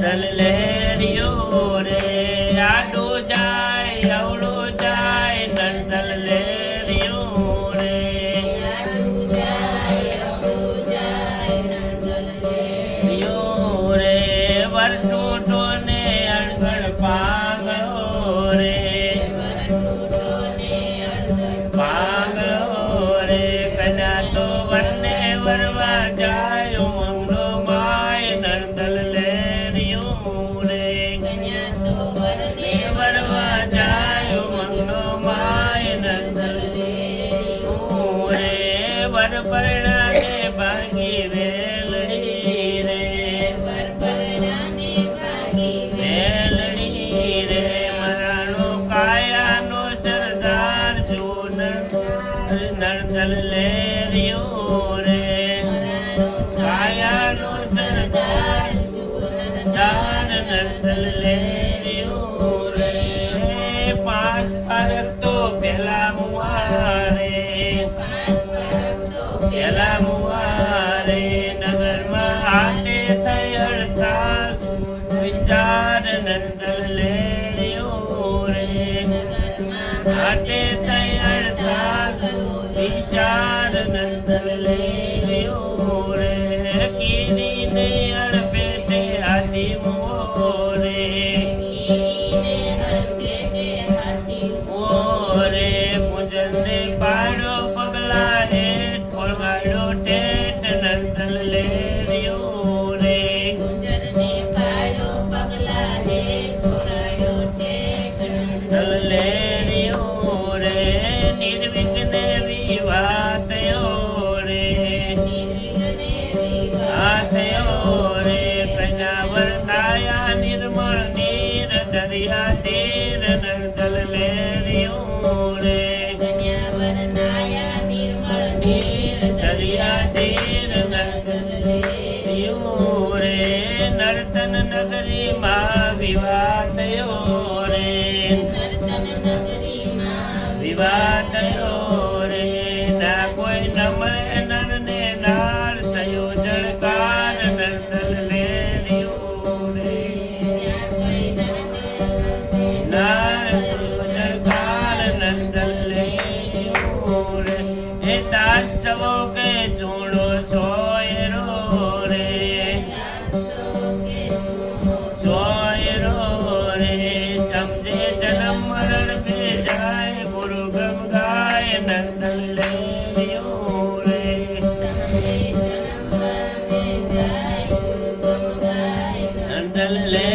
નંદલ લેરિયો રે આડો જાય અવળો જાય નંદલ લેરિયો રે રિયો રે વરટોટો ને અણગણ પાંગળો રે પાંગળો રે કન્યા તો વનને વરવા જાય મંગળો માય નંદલ લેરિયો રે વરવા જાય મંગળો માય નંદલ લેરિયો રે વર પરણાને ભાગી વેલડી રે વેલડી રે મરાણો કાયાનો સરદાર જો નંદલ લેરિયો રે કાયાનો સરદાર દાન નંદલ લેરિયો રે પાંચ ફરક તો પેલા મુવારે પેલા મુવારે નગરમાં હાટે થઈ હડતાલ વિચાર નંદલ લેરિયો રે હાટે થઈ હડતાલ વિચાર નંદલ લેરિયો રે કીડીને અડપેટે હાથી મોરે ઓરે પૂજનને પાડો પગલા હેઠ ઓળગાડો ટેટ નંદલ લેરિયો રે નંદલ લેરિયો રે નિર્વિઘ્ને વિવાહ થયો રે આ થયો રે કન્યાવર નાયા નિર્મળ નીર દરિયા તીર નંદલ લેરિયો રે નીર દરિયા તીર નંદલ લેરિયો રે નર્તન નગરીમાં વિવાહ થયો રે વિવાહ થયો રે ના કોઈ ન મળે નર ને નાર થયો જળકાર નંદલ લેરિયો રે નાર જળકાર નંદલ લેરિયો રે એ દાસવો કે સોળો સોયરો રે સોયરો રે સમજે જન્મ મરણ બે જાય ગુરુ ગમ ગાય નંદલ લેરિયો રે નંદલ લે